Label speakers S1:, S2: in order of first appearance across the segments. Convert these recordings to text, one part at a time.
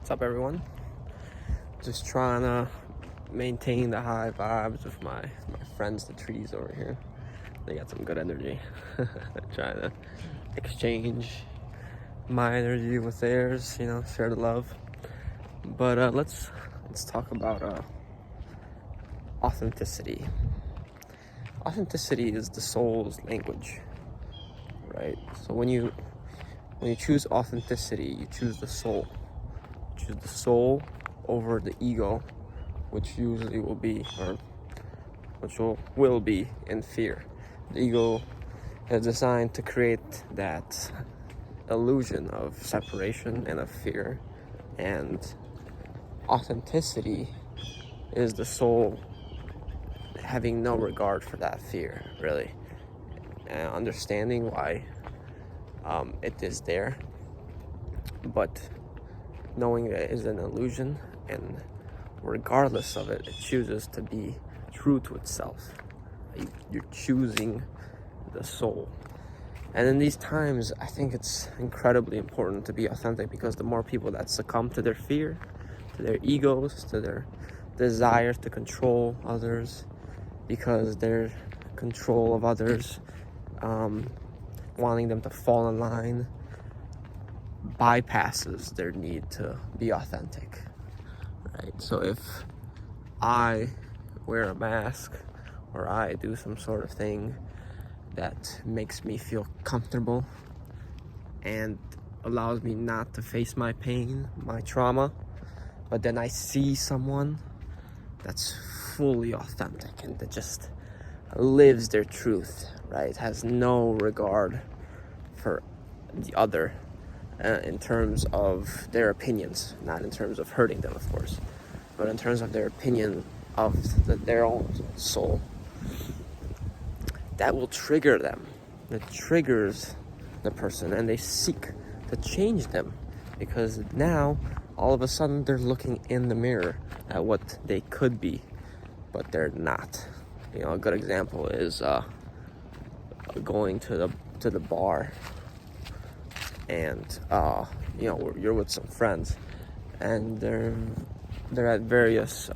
S1: What's up, everyone? Just trying to maintain the high vibes with my friends, the trees over here. They got some good energy. Trying to exchange my energy with theirs, share the love. But let's talk about authenticity. Authenticity is the soul's language, right? So when you choose authenticity, you choose the soul. Choose the soul over the ego, which usually will be, or which will be in fear. The ego is designed to create that illusion of separation and of fear, and authenticity is the soul having no regard for that fear, really, and understanding why it is there, but knowing that it is an illusion, and regardless of it, it chooses to be true to itself. You're choosing the soul. And in these times, I think it's incredibly important to be authentic, because the more people that succumb to their fear, to their egos, to their desire to control others, because their control of others, wanting them to fall in line, bypasses their need to be authentic, right? So if I wear a mask, or I do some sort of thing that makes me feel comfortable and allows me not to face my pain, my trauma, but then I see someone that's fully authentic and that just lives their truth, right? Has no regard for the other, in terms of their opinions, not in terms of hurting them, of course, but in terms of their opinion of their own soul. That will trigger them. That triggers the person, and they seek to change them, because now all of a sudden they're looking in the mirror at what they could be, but they're not. A good example is going to the bar, and you're with some friends, and they're at various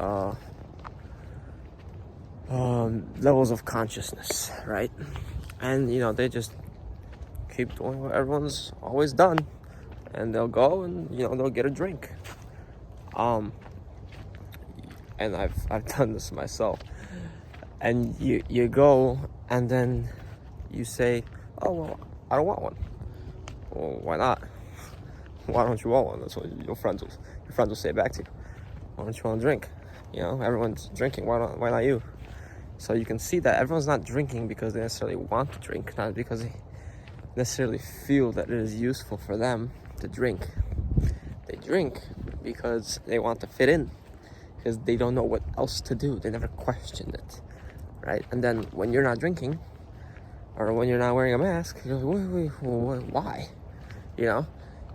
S1: levels of consciousness, right? And they just keep doing what everyone's always done, and they'll go and they'll get a drink. And I've done this myself. And you go, and then you say, "Oh, well, I don't want one." Well, why not? Why don't you want one? That's what your friends will say back to you. Why don't you want a drink? Everyone's drinking. Why not you? So you can see that everyone's not drinking because they necessarily want to drink, not because they necessarily feel that it is useful for them to drink. They drink because they want to fit in, because they don't know what else to do. They never questioned it, right? And then when you're not drinking, or when you're not wearing a mask, you're like, wait, why?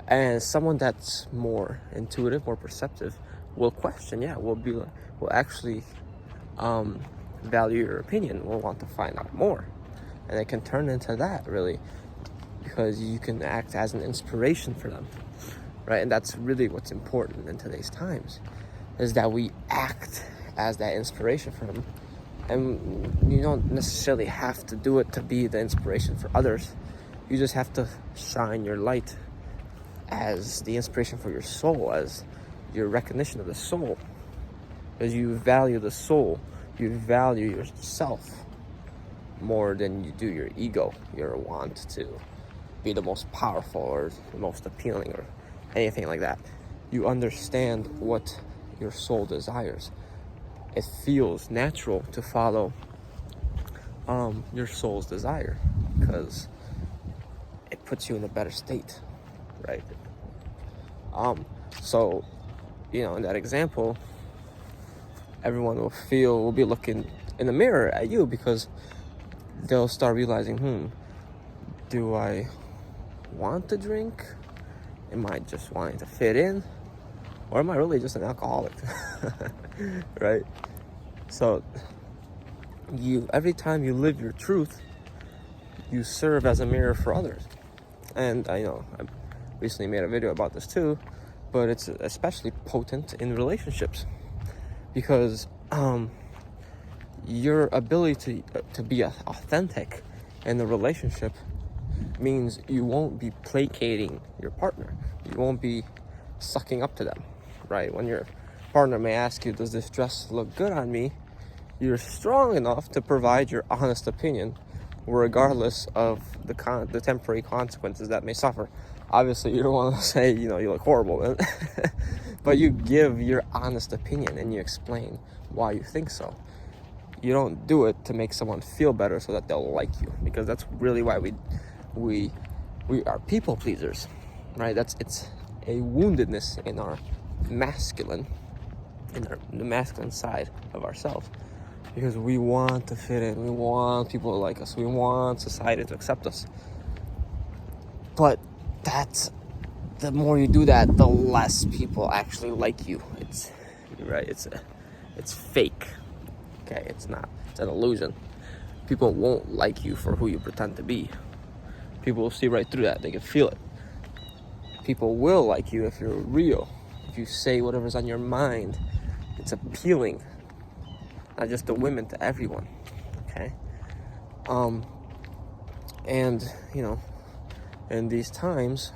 S1: And someone that's more intuitive, more perceptive, will question. Will actually value your opinion, will want to find out more, and it can turn into that, really, because you can act as an inspiration for them, right? And that's really what's important in today's times, is that we act as that inspiration for them. And you don't necessarily have to do it to be the inspiration for others. You just have to shine your light as the inspiration for your soul, as your recognition of the soul, because you value the soul. You value yourself more than you do your ego, your want to be the most powerful or the most appealing or anything like that. You understand what your soul desires. It feels natural to follow your soul's desire, because it puts you in a better state, right? So in that example, everyone will be looking in the mirror at you, because they'll start realizing, do I want to drink? Am I just wanting to fit in? Or am I really just an alcoholic? Right? So every time you live your truth, you serve as a mirror for others. And I recently made a video about this too, but it's especially potent in relationships, because your ability to be authentic in the relationship means you won't be placating your partner. You won't be sucking up to them, right? When your partner may ask you, does this dress look good on me? You're strong enough to provide your honest opinion, regardless of the temporary consequences that may suffer. Obviously, you don't want to say, you look horrible, but you give your honest opinion and you explain why you think so. You don't do it to make someone feel better so that they'll like you, because that's really why we are people pleasers, right? It's a woundedness in our masculine, the masculine side of ourselves, because we want to fit in, we want people to like us, we want society to accept us. But the more you do that, the less people actually like you. It's fake. Okay, it's not. It's an illusion. People won't like you for who you pretend to be. People will see right through that. They can feel it. People will like you if you're real. If you say whatever's on your mind, it's appealing. Not just to women, to everyone. Okay? And, in these times,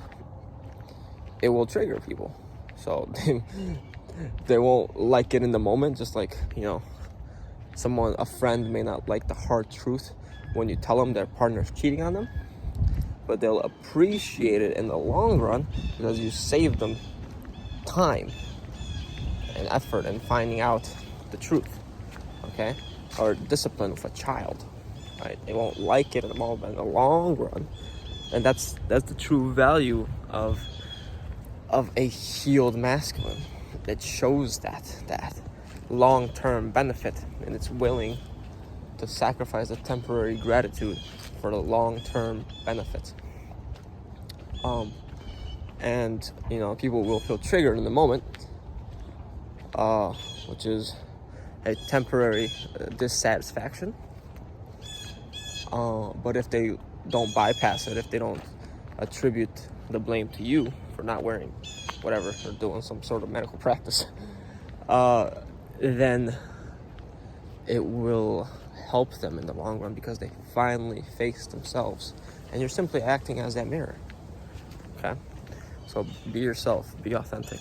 S1: it will trigger people. So they won't like it in the moment, just like, a friend may not like the hard truth when you tell them their partner's cheating on them, but they'll appreciate it in the long run because you save them time and effort in finding out the truth, okay? Or discipline with a child, right? They won't like it in the moment, but in the long run, and that's the true value of a healed masculine. It shows that long-term benefit, and it's willing to sacrifice the temporary gratitude for the long-term benefit. And people will feel triggered in the moment, which is a temporary dissatisfaction. But if they don't bypass it, if they don't attribute the blame to you for not wearing whatever, or doing some sort of medical practice, then it will help them in the long run, because they finally face themselves, and you're simply acting as that mirror. Okay, so be yourself, be authentic.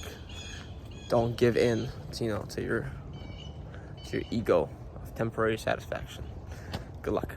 S1: Don't give in to your ego of temporary satisfaction. Good luck.